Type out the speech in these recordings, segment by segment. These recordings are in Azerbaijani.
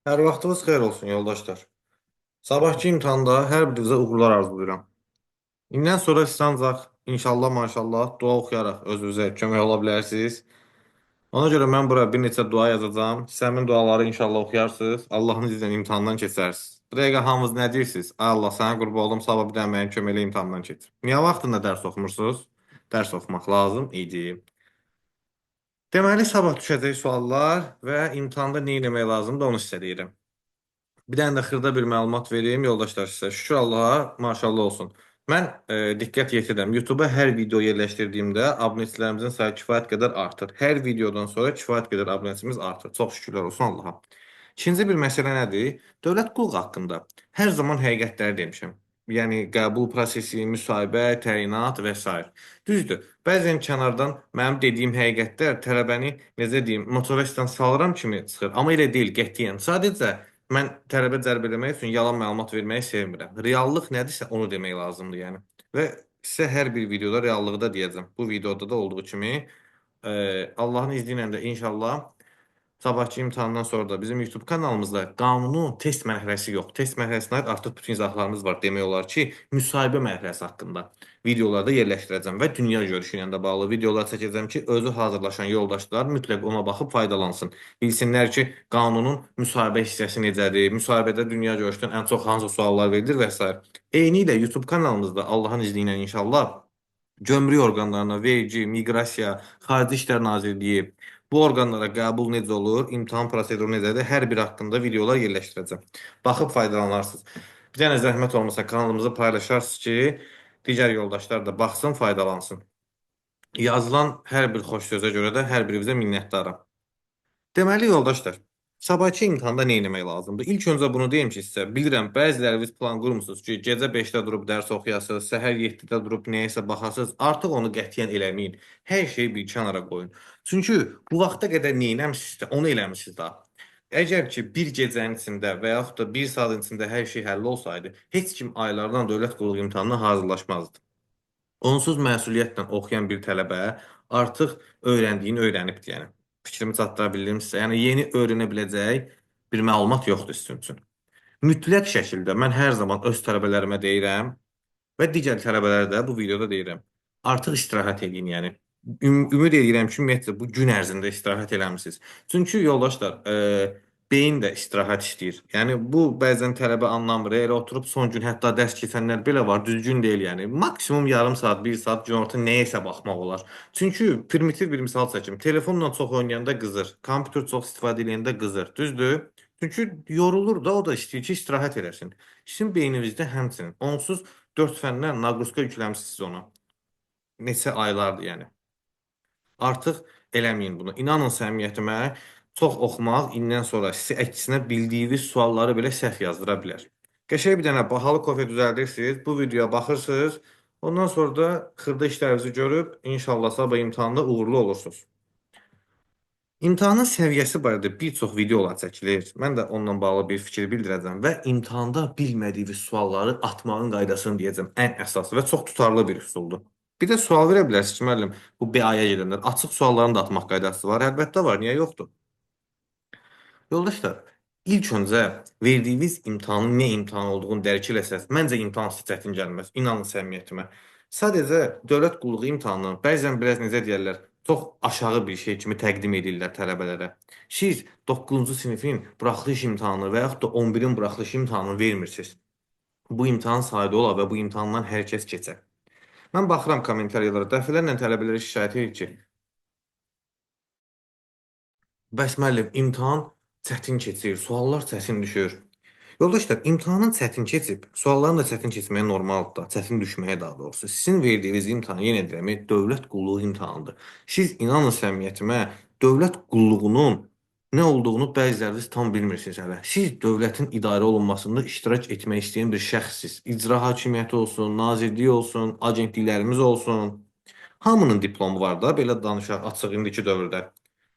Hər vaxtınız xeyir olsun yoldaşlar. Sabahki imtahanda hər birinizə uğurlar arzulayıram. İndən sonra siz ancaq inşallah maşallah dua oxuyaraq özünüzə kömək ola bilərsiniz. Ona görə mən bura bir neçə dua yazacağam. Siz həmin duaları inşallah oxuyarsınız. Allahın izni ilə imtahandan keçərsiniz. Bu dəqiqə hamınız nə deyirsiniz? Ay Allah sənə qurban olum, sabah bir dənə mənim köməklə imtahandan keçir. Niyə vaxtında dərs oxumursunuz? Dərs oxumaq lazım idi. Deməli sabah düşəcək suallar və imtahanda nə etmək lazımdır onu sizə deyirəm. Bir dənə də xırda bir məlumat vereyim yoldaşlar sizə. Şükür Allaha, maşallah olsun. Mən diqqət yetirdim. YouTube-a hər video yerləşdirdiyimdə abunəçilərimizin sayı kifayət qədər artır. Hər videodan sonra kifayət qədər abunəçimiz artır. Çox şükürlər olsun Allaha. İkinci bir məsələ nədir? Dövlət qulluğu haqqında hər zaman həqiqətləri demişəm. Yəni qəbul prosesi, müsahibə, təyinat və s. Düzdür. Bəzən kənardan mənim dediyim həqiqətlər tələbəni necə deyim, motivasiyadan salıram kimi çıxır. Amma elə deyil, qətiyyən. Sadəcə mən tələbə cəlb etmək üçün yalan məlumat verməyi sevmirəm. Reallıq nədirsə onu demək lazımdır, yəni. Və sizə hər bir videoda reallığı da deyəcəm. Bu videoda da olduğu kimi Allahın izni ilə də inşallah sabahki imtahandan sonra da bizim YouTube kanalımızda qanunu test mərhələsi yox. Test mərhələsinə aid artıq bütün izahlarımız var. Demək olar ki, müsahibə mərhələsi haqqında videolarda yerləşdirəcəm və dünya görüşü ilə də bağlı videolar çəkəcəm ki, özü hazırlaşan yoldaşlar mütləq ona baxıb faydalansın. Bilsinlər ki, qanunun müsahibə hissəsi necədir, müsahibədə dünya görüşdən ən çox hansı suallar verilir və s. Eynilə YouTube kanalımızda Allahın izni ilə inşallah gömrük orqanlarına, vergi, miqrasiya, Xarici İşlər Nazirliyi, bu orqanlara qəbul necə olur, imtahan proseduru necədir, hər biri haqqında videolar yerləşdirəcəm. Baxıb faydalanarsınız. Bir dənə zəhmət olmasa kanalımızı paylaşarsınız ki, digər yoldaşlar da baxsın, faydalansın. Yazılan hər bir xoş sözə görə də hər birinizə minnətdaram. Deməli yoldaşlar, sabahki imtahanda nə etmək lazımdır? İlk öncə bunu deyim ki, sizə bilirəm, bəziləriniz plan qurmusunuz ki, gecə 5-də durub dərs oxuyasınız, səhər 7-də durub nəyəsə baxasınız. Artıq onu qətiyyən eləməyin. Hər şeyi bir kənara qoyun. Çünki bu vaxta qədər nə etmisinizsə, onu eləmisiniz daha. Əgər ki, bir gecənin içində və yaxud da bir saatın içində hər şey həll olsaydı, heç kim aylardan dövlət qulluğu imtahanına hazırlaşmazdı. Onsuz məsuliyyətlə oxuyan bir tələbə artıq öyrəndiyini öyrənibdir, yəni. Fikrimi çatdıra bildim sizə. Yəni yeni öyrənə biləcək bir məlumat yoxdur sizin üçün. Mütləq şəkildə mən hər zaman öz tələbələrimə deyirəm və digər tələbələrə də bu videoda deyirəm. Artıq istirahət edin, yəni. Ümid edirəm ki, ümumiyyətlə bu gün ərzində istirahət eləmisiniz. Çünki yoldaşlar, beyin də istirahət istəyir. Yəni bu bəzən tələbə anlamır. Elə oturub son gün hətta dərs keçənlər belə var, düzgün deyil yəni. Maksimum yarım saat, 1 saat günorta nəyəsə baxmaq olar. Çünki primitiv bir misal çəkim. Telefonla çox oynayanda qızır, kompüter çox istifadə edəndə qızır. Düzdür? Çünki yorulur da, o da istəyir ki, istirahət eləsin. Sizin beyninizdə həmçinin onsuz 4 fəndən naqruska yükləmisiniz ona. Neçə aylardır yəni. Artıq eləməyin bunu. İnanın səmimiyyətimə, çox oxumaq indən sonra sizi əksinə bildiyiniz sualları belə səhv yazdıra bilər. Qəşəng bir dənə bahalı kofe düzəldirsiniz, bu videoya baxırsınız, ondan sonra da xırda işlərinizi görüb, inşallah sabah imtahanda uğurlu olursunuz. İmtahanın səviyyəsi barədə bir çox videolar çəkilir. Mən də onunla bağlı bir fikir bildirəcəm və imtahanda bilmədiyiniz sualları atmağın qaydasını deyəcəm. Ən əsası və çox tutarlı bir üsuldur. Bir də sual verə bilərsiniz ki, müəllim, bu BA-ya gedənlər açıq sualların da atmaq qaydası var. Əlbəttə var, niyə yoxdur? Yoldaşlar, ilk öncə verdiyiniz imtahanın nə imtahan olduğunu dərk eləsəz, məncə imtahan sizə çətin gəlməz. İnanın səmimiyyətimə. Sadəcə dövlət qulluğu imtahanı bəzən biraz necə deyərlər, çox aşağı bir şey kimi təqdim edirlər tələbələrə. Siz 9-cu sinifin buraxılış imtahanı və yaxud da 11-in buraxılış imtahanını vermirsiniz. Bu imtahan sayda olar və bu imtahandan hər kəs keçər. Mən baxıram kommentariyalara, dəfələrlə tələbələrə şikayət edir ki, bəs müəllim, imtahan çətin keçir, suallar çətin düşür. Yoldaşlar, imtahanın çətin keçib, sualların da çətin keçməyə normaldır da, çətin düşməyə daha doğrusu. Sizin verdiyiniz imtahan, yenə deyirəm, dövlət qulluğu imtahanıdır. Siz inanın səmiyyətimə, dövlət qulluğunun nə olduğunu bəziləriniz tam bilmirsiniz hələ. Siz dövlətin idarə olunmasında iştirak etmək istəyən bir şəxssiz. İcra hakimiyyəti olsun, nazirlik olsun, agentliklərimiz olsun. Hamının diplomu var da, belə danışaq açıq indiki dövrdə.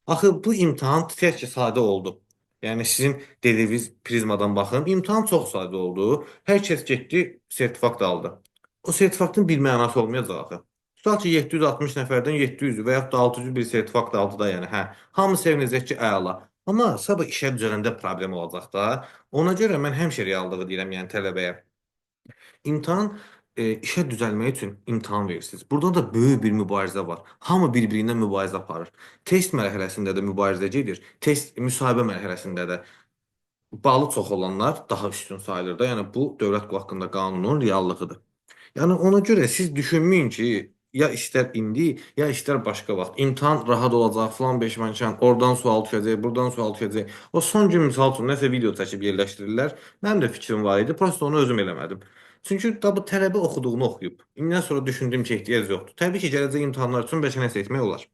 Axı bu imtahan tək ki sadə oldu. Yəni sizin dediyiniz prizmadan baxın, imtahan çox sadə oldu. Hər kəs getdi, sertifikat aldı. O sertifikatın bir mənası olmayacaq axı. Tutaq ki 760 nəfərdən 700 və yaxud da 600 bir sertifikat aldı da, yəni hə. Hamı sevinəcək ki, əla. Amma sabah işə düzələndə problem olacaq da. Ona görə mən həmişə reallığı deyirəm, yəni tələbəyə. İmtahan işə düzəlmək üçün imtahan verirsiniz. Burada da böyük bir mübarizə var. Hamı bir-birindən mübarizə aparır. Test mərhələsində də mübarizə gedir. Test müsahibə mərhələsində də balı çox olanlar daha üstün sayılır da. Yəni bu dövlət qulu haqqında qanunun reallığıdır. Yəni ona görə siz düşünməyin ki, ya istər indi, ya istər başqa vaxt. İmtahan rahat olacaq, falan beşmançan, oradan sual düşəcək, buradan sual düşəcək. O son gün misal üçün nəsə video çəkib yerləşdirirlər. Mənim də fikrim var idi, prosta onu özüm eləmədim. Çünki da bu tələbə oxuduğunu oxuyub. İndən sonra düşündüm ki, ehtiyac yoxdur. Təbii ki, gələcək imtahanlar üçün bəlkə nəsə etmək olar.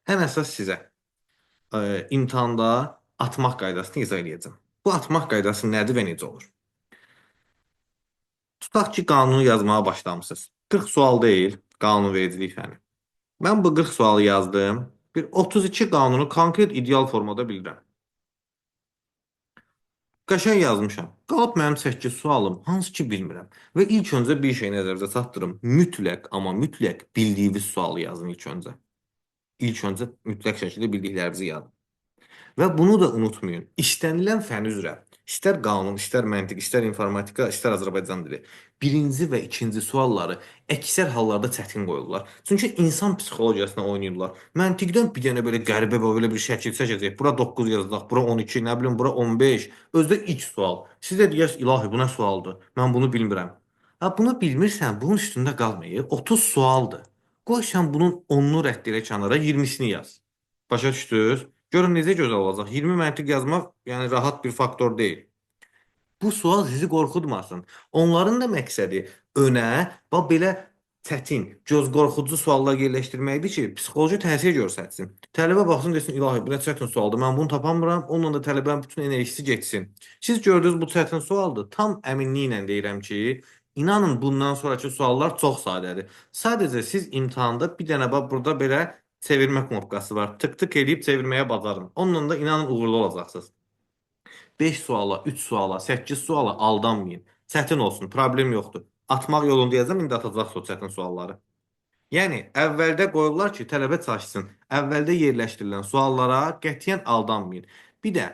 Ən əsas sizə imtahanda atmaq qaydasını izah edəcəm. Bu atmaq qaydası nədir və necə olur? Tutaq ki, qanunu yazmağa başlamısınız. 40 sual deyil, qanunvericilik fəni. Mən bu 40 sualı yazdım. Bir 32 qanunu konkret ideal formada bilirəm. Qəşəng yazmışam. Qalıb mənim 8 sualım, hansı ki bilmirəm. Və ilk öncə bir şey nəzərdə çatdırım. Mütləq, amma mütləq bildiyiniz sualı yazın ilk öncə. İlk öncə mütləq şəkildə bildiklərinizi yazın. Və bunu da unutmayın. İstənilən fən üzrə, istər qanun, istər məntiq, istər informatika, istər Azərbaycan dili, birinci və ikinci sualları əksər hallarda çətin qoyurlar. Çünki insan psixologiyasına oynayırlar. Məntiqdən bir dənə belə qəribə belə bir şəkil çəkəcək. Bura 9 yazacaq, bura 12, nə bilim, bura 15. Özdə ilk sual. Siz də deyirsiniz, ilahi, bu nə sualdır? Mən bunu bilmirəm. Ha, bunu bilmirsən, bunun üstündə qalmayıb. 30 sualdır. Qoy sən bunun 10-unu rədd elə kənara, 20-sini yaz. Başa düşdünüz? Görün necə gözəl olacaq. 20 məntiq yazmaq, yəni rahat bir faktor deyil. Bu sual sizi qorxutmasın. Onların da məqsədi önə bax belə çətin, göz qorxuducu suallar yerləşdirməkdir ki, psixoloji təsir göstərsin. Tələbə baxsın desin, ilahi, bu nə çətin sualdır. Mən bunu tapamıram. Onunla da tələbənin bütün enerjisi getsin. Siz gördünüz bu çətin sualdır. Tam əminliklə deyirəm ki, inanın bundan sonraki suallar çox sadədir. Sadəcə siz imtahanda bir dənə bax burada belə çevirmə knopkası var. Tık tık eləyib çevirməyə bacarın. Onunla da inanın uğurlu olacaqsınız. 5 suala, 3 suala, 8 suala aldanmayın. Çətin olsun, problem yoxdur. Atmaq yolundayacam, indi atacaqsınız o çətin sualları. Yəni, əvvəldə qoyurlar ki, tələbə çalışsın. Əvvəldə yerləşdirilən suallara qətiyyən aldanmayın. Bir də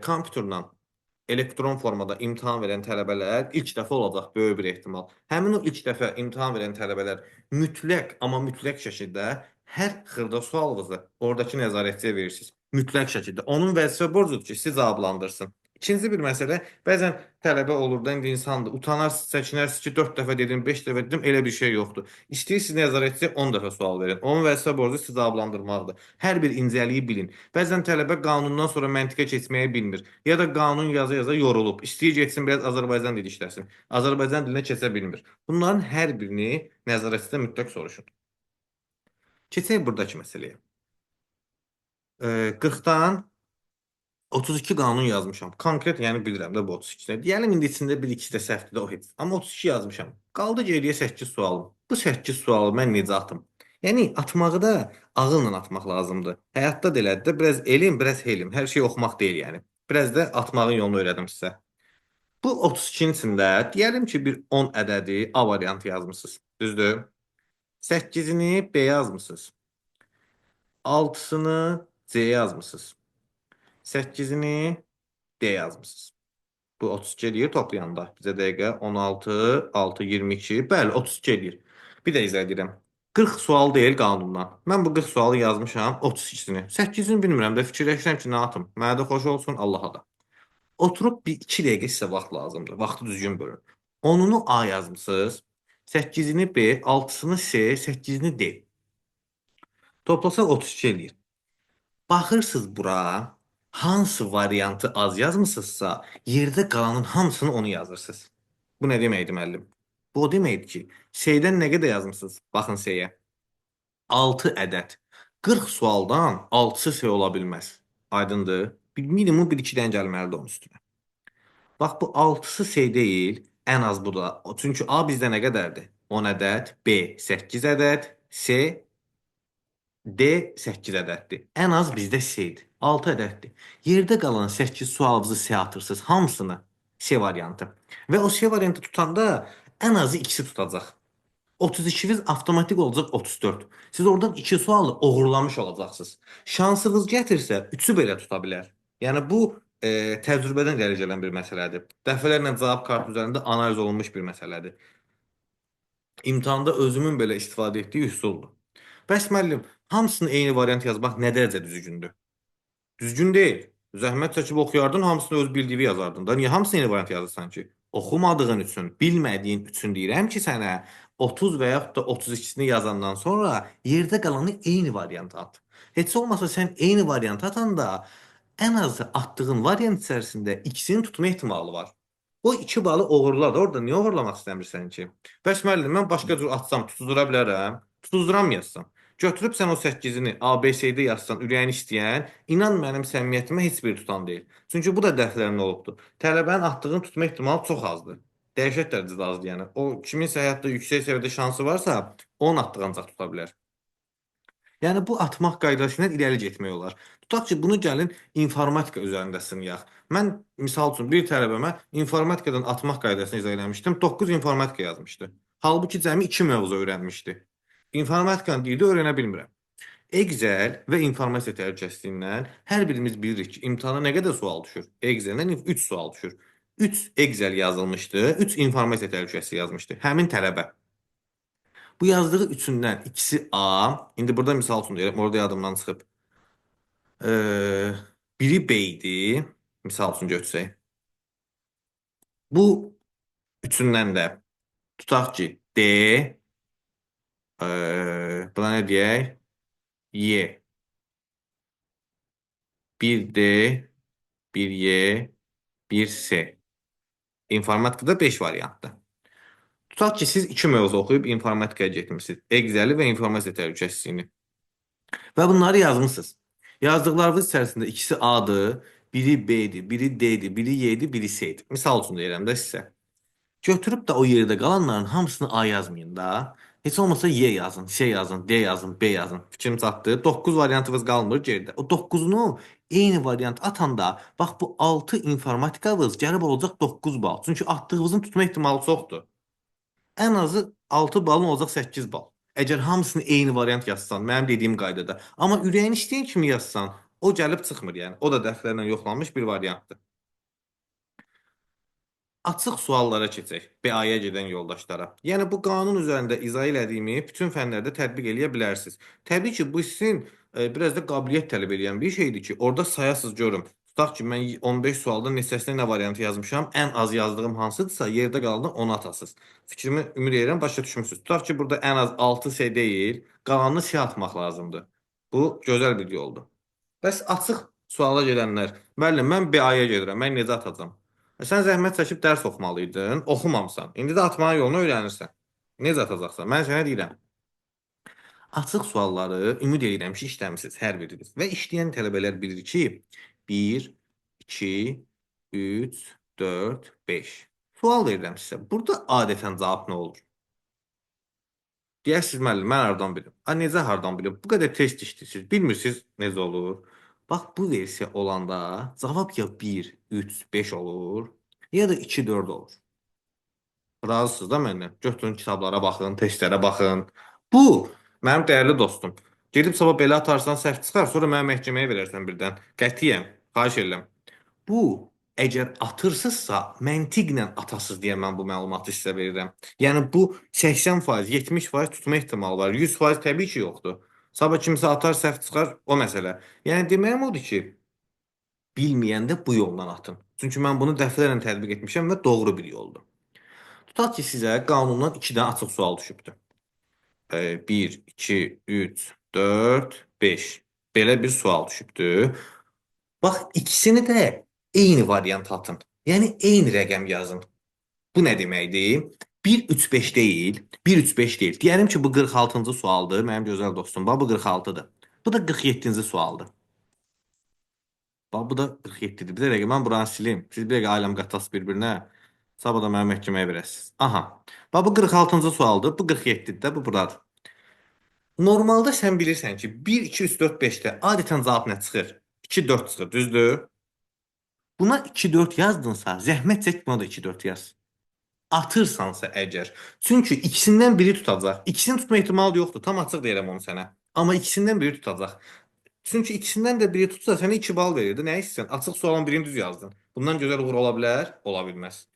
kompüterlə elektron formada imtahan verən tələbələr ilk dəfə olacaq böyük bir ehtimal. Həmin o ilk dəfə imtahan verən tələbələr mütləq, amma mütləq şəkildə hər xırda sualınızı oradakı nəzarətçiyə verirsiniz. Mütləq şəkildə. Onun vəzifə borcudur ki, sizi cavablandırsın. İkinci bir məsələ, bəzən tələbə olur da, indi insandır. Utanarsınız, çəkinərsiniz ki, 4 dəfə dedim, 5 dəfə dedim, elə bir şey yoxdur. İstəyirsiniz nəzarətçiyə 10 dəfə sual verin. Onun vəzifə borcu sizi cavablandırmaqdır. Hər bir incəliyi bilin. Bəzən tələbə qanundan sonra məntiqə keçməyi bilmir. Ya da qanun yaza-yaza yorulub. İstəyir getsin, biraz Azərbaycan dili işləsin. Azərbaycan dilinə keçə bilmir. Bunların hər birini nəzarətçidə mütləq soruşun. Keçək buradakı məsələyə. 40-dan 32 qanun yazmışam. Konkret, yəni bilirəm də bu 32-də. Deyəlim indi içində bir ikisi də səhvdir də o heç. Amma 32 yazmışam. Qaldı geriyə 8 sualım. Bu 8 sualı mən necə atım? Yəni atmağı da ağılla atmaq lazımdır. Həyatda da elədir də biraz elm, biraz helim. Hər şey oxumaq deyil yəni. Biraz da atmağın yolunu öyrədim sizə. Bu 32-nin içində deyəlim ki, bir 10 ədədi A variantı yazmısınız. Düzdür? 8-ini B yazmısınız. 6-sını C yazmısınız. 8-ini D yazmısınız. Bu 32 eləyir toplayanda. Bizə dəqiqə 16, 6, 22. Bəli, 32 eləyir. Bir də izah edirəm. 40 sual deyil qanundan. Mən bu 40 sualı yazmışam, 32-sini. 8-ini bilmirəm də fikirləşirəm ki, nə atım. Mənə də xoş olsun, Allaha da. Oturub bir 2 dəqiqə sizə vaxt lazımdır. Vaxtı düzgün bölün. 10-unu A yazmısınız. 8-ini B, 6-sını C, 8-ini D. Toplasaq 32 eləyir. Baxırsınız bura, hansı variantı az yazmısınızsa, yerdə qalanın hamısını onu yazırsınız. Bu nə deməkdir, müəllim? Bu o deməkdir ki, C-dən nə qədər yazmısınız? Baxın C-yə. 6 ədəd. 40 sualdan 6-sı C ola bilməz. Aydındır? Bir minimum 1-2 dən gəlməlidir onun üstünə. Bax, bu 6-sı C deyil, ən az bu da. Çünki A bizdə nə qədərdir? 10 ədəd, B 8 ədəd, C D 8 ədəddir. Ən az bizdə C-dir. 6 ədəddir. Yerdə qalan 8 sualınızı C atırsınız. Hamısını C variantı. Və o C variantı tutanda ən azı ikisi tutacaq. 32'niz avtomatik olacaq 34. Siz oradan 2 sualı oğurlamış olacaqsınız. Şansınız gətirsə 3-ü belə tuta bilər. Yəni bu təcrübədən irəli gələn bir məsələdir. Dəfələrlə cavab kartı üzərində analiz olunmuş bir məsələdir. İmtahanda özümün belə istifadə etdiyi üsuldur. Bəs müəllim, hamısını eyni variant yazmaq nə dərəcə düzgündür? Düzgün deyil. Zəhmət çəkib oxuyardın, hamısını öz bildiyi yazardın da. Niyə hamısını eyni variant yazırsan ki? Oxumadığın üçün, bilmədiyin üçün deyirəm ki, sənə 30 və yaxud da 32-sini yazandan sonra yerdə qalanı eyni variant at. Heç olmasa sən eyni variant atanda ən azı atdığın variant içərisində ikisini tutma ehtimalı var. O 2 balı oğurla da orada niyə oğurlamaq istəmirsən ki? Bəs müəllim, mən başqa cür atsam tutuzdura bilərəm. Tutuzduram yazsam. Götürüb sən o 8-ini ABCD yazsan, ürəyin istəyən, inan mənim səmimiyyətimə heç bir tutan deyil. Çünki bu da dərslərində olubdur. Tələbənin atdığını tutma ehtimalı çox azdır. Dəhşət dərəcədə azdır yəni. O kiminsə həyatda yüksək səviyyədə şansı varsa, onun atdığı ancaq tuta bilər. Yəni bu atmaq qaydası ilə irəli getmək olar. Tutaq ki, bunu gəlin informatika üzərində sınayaq. Mən misal üçün bir tələbəmə informatikadan atmaq qaydasını izah eləmişdim. 9 informatika yazmışdı. Halbuki cəmi 2 mövzu öyrənmişdi. İnformatikanı deyirdi, öyrənə bilmirəm. Excel və informasiya təhlükəsizliyindən hər birimiz bilirik ki, imtahana nə qədər sual düşür? Exceldən 3 sual düşür. 3 Excel yazılmışdı, 3 informasiya təhlükəsizliyi yazmışdı. Həmin tələbə. Bu yazdığı üçündən ikisi A. İndi burada misal üçün deyirəm, orada yadımdan çıxıb. Biri B idi. Misal üçün götürsək. Bu üçündən də tutaq ki, D. Buna nə deyək? Y. Bir D, bir Y, bir S. İnformatikada 5 variantdır. Tutaq ki, siz 2 mövzu oxuyub informatikaya getmişsiniz. Excel-i və informasiya təhlükəsizliyini. Və bunları yazmısınız. Yazdıqlarınız içərisində ikisi A-dır, biri B-dir, biri D-dir, biri Y-dir, biri S-dir. Misal üçün deyirəm də sizə. Götürüb də o yerdə qalanların hamısını A yazmayın da. Heç olmasa Y yazın, S yazın, D yazın, B yazın. Fikrim çatdı. 9 variantınız qalmır geridə. O 9-unu eyni variant atanda, bax bu 6 informatikanız gəlib olacaq 9 bal. Çünki atdığınızın tutma ehtimalı çoxdur. Ən azı 6 balın olacaq 8 bal. Əgər hamısını eyni variant yazsan, mənim dediyim qaydada. Amma ürəyin istəyən kimi yazsan, o gəlib çıxmır yəni. O da dəfələrlə yoxlanmış bir variantdır. Açıq suallara keçək, BA-ya gedən yoldaşlara. Yəni bu qanun üzərində izah elədiyimi bütün fənlərdə tətbiq eləyə bilərsiniz. Təbii ki, bu sizin biraz da qabiliyyət tələb edən bir şeydir ki, orada sayasız görüm. Tutaq ki, mən 15 sualda neçəsinə nə variantı yazmışam, ən az yazdığım hansıdırsa, yerdə qalanı onu atasız. Fikrimi ümid edirəm, başa düşmüsünüz. Tutaq ki, burada ən az 6 S deyil, qalanını S atmaq lazımdır. Bu gözəl bir yoldur. Bəs açıq suala gedənlər, müəllim, mən BA-ya gedirəm, mən necə atacam? Sən zəhmət çəkib dərs oxumalıydın, oxumamısan. İndi də atmanın yolunu öyrənirsən. Necə atacaqsan? Mən sənə deyirəm. Açıq sualları ümid edirəm ki, işləmisiniz hər biriniz. Və işləyən tələbələr bilir ki, 1, 2, 3, 4, 5. Sual verirəm sizə. Burada adətən cavab nə olur? Deyərsiniz müəllim, mən hardan bilim? Necə hardan bilim? Bu qədər test işləyirsiniz. Bilmirsiniz necə olur? Bax, bu versiya olanda cavab ya 1, 3, 5 olur, ya da 2, 4 olur. Razısınız da məndən. Götürün kitablara baxın, testlərə baxın. Bu, mənim dəyərli dostum. Gedib sabah belə atarsan səhv çıxar, sonra mənə məhkəməyə verərsən birdən. Qətiyyən, xahiş edirəm. Bu, əgər atırsızsa, məntiqlə atasız deyə mən bu məlumatı sizə verirəm. Yəni bu 80%, 70% tutma ehtimalı var. 100% təbii ki, yoxdur. Sabah kimsə atar, səhv çıxar, o məsələ. Yəni deməyim odur ki, bilməyəndə bu yoldan atın. Çünki mən bunu dəfələrlə tətbiq etmişəm və doğru bir yoldur. Tutaq ki, sizə qanundan 2 dənə açıq sual düşübdür. 1, 2, 3, 4, 5. Belə bir sual düşübdür. Bax, ikisini də eyni variant atın. Yəni, eyni rəqəm yazın. Bu nə deməkdir? 1, 3, 5 deyil. 1, 3, 5 deyil. Deyəlim ki, bu 46-cı sualdır. Mənim gözəl dostum. Bax, bu 46-dır. Bu da 47-ci sualdır. Bax, bu da 47-dir. Bir dəqiqə, mən buranı silim. Siz bir dəqiqə aləm qatas bir-birinə. Sabah da mənə məhkəməyə verəsiniz. Aha. Bax, bu 46-cı sualdır. Bu 47-dir də, bu buradır. Normalda sən bilirsən ki, 1, 2, 3, 4, 5-də adətən cavab nə çıxır? 2, 4 çıxır, düzdür? Buna 2, 4 yazdınsa, zəhmət çək buna da 2, 4 yaz. Atırsansa əgər. Çünki ikisindən biri tutacaq. İkisini tutma ehtimalı yoxdur. Tam açıq deyirəm onu sənə. Amma ikisindən biri tutacaq. Çünki ikisindən də biri tutsa sənə 2 bal verirdi. Nə istəyirsən? Açıq sualın birini düz yazdın. Bundan gözəl uğur ola bilər? Ola bilməz.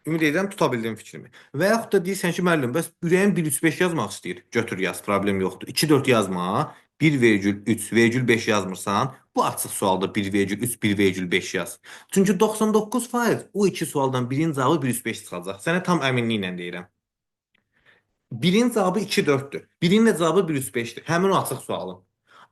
Ümid edirəm tuta bildim fikrimi. Və yaxud da deyirsən ki, müəllim, bəs ürəyim 1,3,5 yazmaq istəyir. Götür yaz, problem yoxdur. 2,4 yazma. 1,3,5 yazmırsan, bu açıq sualda 1,3, 1,5 yaz. Çünki 99% o iki sualdan birinin cavabı 1,3,5 çıxacaq. Sənə tam əminliklə deyirəm. Birin cavabı 2,4-dür. Birinin də cavabı 1,3,5-dir. Həmin o açıq sualın.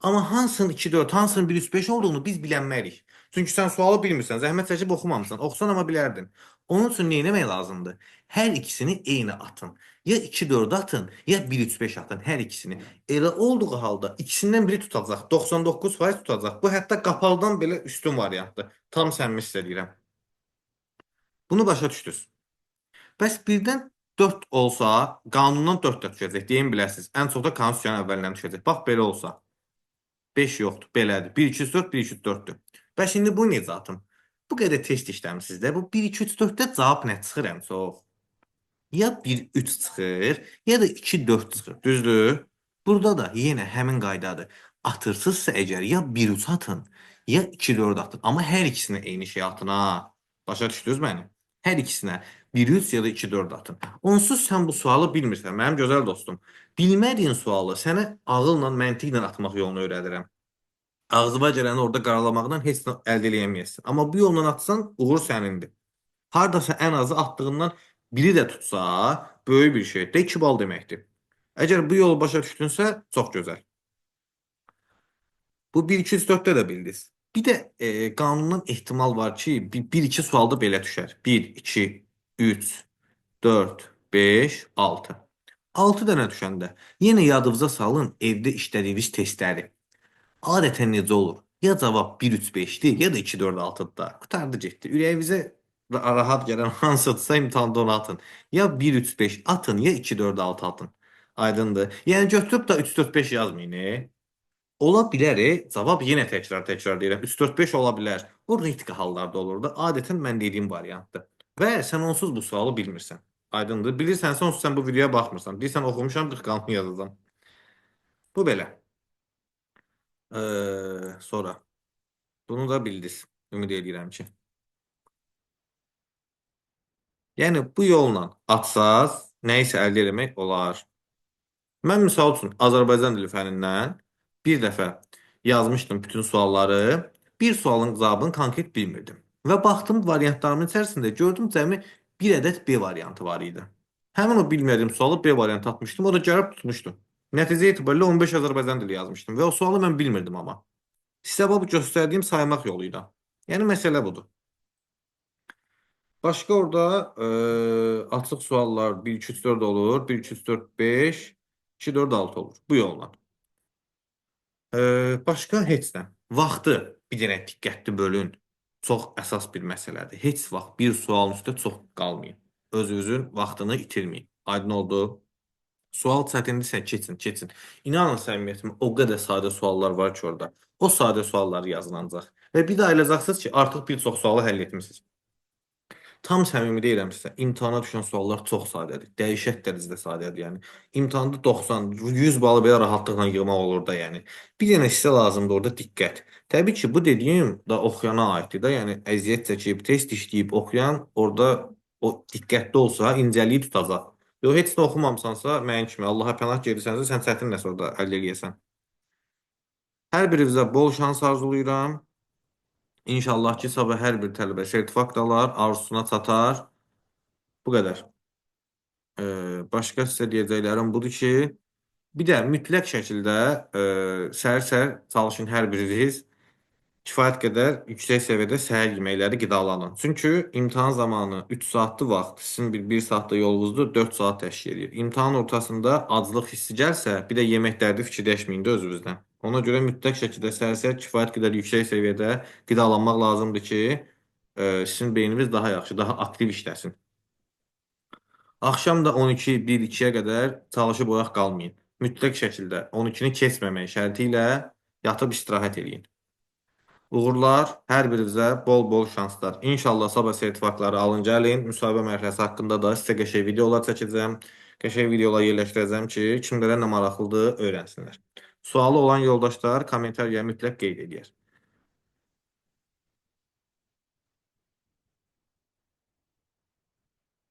Amma hansının 2,4, hansının 1,3,5 olduğunu biz bilənmərik. Çünki sən sualı bilmirsən, zəhmət çəkib oxumamısan. Oxusan amma bilərdin. Onun üçün nə etmək lazımdır? Hər ikisini eyni atın. Ya 2,4 atın, ya 1,3,5 atın. Hər ikisini. Elə olduğu halda ikisindən biri tutacaq. 99% tutacaq. Bu hətta qapalıdan belə üstün variantdır. Tam səmimi sizə deyirəm. Bunu başa düşdünüz. Bəs birdən 4 olsa, qanundan 4 də düşəcək. Deyin biləsiniz. Ən çox da konstitusiyanın əvvəlindən düşəcək. Bax belə olsa. 5 yoxdur, belədir. 1, 2, 3, 4, 1, 2, 3, 4-dür. Bəs indi bu necə atım? Bu qədər test işləmisiniz də. Bu 1, 2, 3, 4-də cavab nə çıxır ən çox? Ya 1, 3 çıxır, ya da 2, 4 çıxır. Düzdür? Burada da yenə həmin qaydadır. Atırsızsa əgər ya 1, 3 atın, ya 2, 4 atın. Amma hər ikisinə eyni şey atın ha. Başa düşdünüz məni? Hər ikisinə 1, 3 ya da 2, 4 atın. Onsuz sən bu sualı bilmirsən, mənim gözəl dostum. Bilmədiyin sualı sənə ağılla, məntiqlə atmaq yolunu öyrədirəm. Ağzıma gələni orada qaralamaqdan heç nə əldə eləyə Amma bu yolla atsan, uğur sənindir. Hardasa ən azı attığından biri də tutsa, böyük bir şeydir. 2 bal deməkdir. Əgər bu yolu başa düşdünsə, çox gözəl. Bu 1, 2, 3, 4-də də bildiniz. Bir də qanundan ehtimal var ki, 1-2 sualda belə düşər. 1, 2, 3, 4, 5, 6. 6 dənə düşəndə yenə yadınıza salın evdə işlədiyiniz testləri. Adətən necə olur? Ya cavab 1-3-5-dir, ya da 2-4-6-dır da. Qurtardı getdi. Ürəyinizə rahat gələn hansıdırsa imtahanda onu atın. Ya 1-3-5 atın, ya 2-4-6 atın. Aydındır. Yəni götürüb da 3-4-5 yazmayın. Ola bilər, cavab yenə təkrar deyirəm. 3-4-5 ola bilər. Bu risk hallarda olur da. Adətən mən dediyim variantdır. Və sən onsuz bu sualı bilmirsən. Aydındır. Bilirsənsə onsuz sən bu videoya baxmırsan. Deyirsən oxumuşam 40 qalını yazacağam. Bu belə. Sonra. Bunu da bildiniz. Ümid edirəm ki. Yəni bu yolla atsaz nə isə əldə etmək olar. Mən misal üçün Azərbaycan dili fənindən bir dəfə yazmışdım bütün sualları. Bir sualın cavabını konkret bilmirdim. Və baxdım variantlarımın içərisində gördüm cəmi bir ədəd B variantı var idi. Həmin o bilmədiyim sualı B variantı atmışdım. O da gəlib tutmuşdu. Nəticə etibarilə 15 Azərbaycan dili yazmışdım və o sualı mən bilmirdim amma. Sizə bu göstərdiyim saymaq yoluyla. Yəni məsələ budur. Başqa orada açıq suallar 1, 2, 3, 4 olur. 1, 2, 3, 4, 5, 2, 4, 6 olur. Bu yolla. Başqa heç nə. Vaxtı bir dənə diqqətli bölün. Çox əsas bir məsələdir. Heç vaxt bir sualın üstə çox qalmayın. Özünüzün vaxtını itirməyin. Aydın oldu? Sual çətindirsə keçin. İnanın səmimiyyətimə o qədər sadə suallar var ki orada. O sadə sualları yazın ancaq. Və bir də ayılacaqsınız ki, artıq bir çox sualı həll etmisiniz. Tam səmimi deyirəm sizə, imtahana düşən suallar çox sadədir. Dəhşət dərəcədə sadədir, yəni. İmtahanda 90, 100 balı belə rahatlıqla yığmaq olur da, yəni. Bir dənə sizə lazımdır orada diqqət. Təbii ki, bu dediyim da oxuyana aiddir da, yəni əziyyət çəkib, test işləyib oxuyan orada o diqqətli olsa, incəliyi tutacaq. Yox, heç nə oxumamısansa, mənim kimi Allaha pənah gedirsənsə, sən çətin nəsə orada əldə eləyəsən. Hər birinizə bol şans arzulayıram. İnşallah ki, sabah hər bir tələbə sertifikat alar, arzusuna çatar. Bu qədər. Başqa sizə deyəcəklərim budur ki, bir də mütləq şəkildə səhər-səhər çalışın hər biriniz kifayət qədər yüksək səviyyədə səhər yeməkləri qidalanın. Çünki imtahan zamanı 3 saatlı vaxt, sizin bir saatda yolunuzdur, 4 saat təşkil edir. İmtahan ortasında aclıq hissi gəlsə, bir də yeməklərdə fikirləşməyin də özünüzdən. Ona görə mütləq şəkildə səhər-səhər kifayət qədər yüksək səviyyədə qidalanmaq lazımdır ki, sizin beyniniz daha yaxşı, daha aktiv işləsin. Axşam da 12, 1, 2-yə qədər çalışıb oyaq qalmayın. Mütləq şəkildə 12-ni keçməmək şərti ilə yatıb istirahət edin. Uğurlar, hər birinizə bol-bol şanslar. İnşallah sabah sertifikatları alın gəlin. Müsahibə mərhələsi haqqında da sizə qəşəng videolar çəkəcəm. Qəşəng videolar yerləşdirəcəm ki, kimlərə nə maraqlıdır öyrənsinlər. Sualı olan yoldaşlar kommentariyaya mütləq qeyd edir.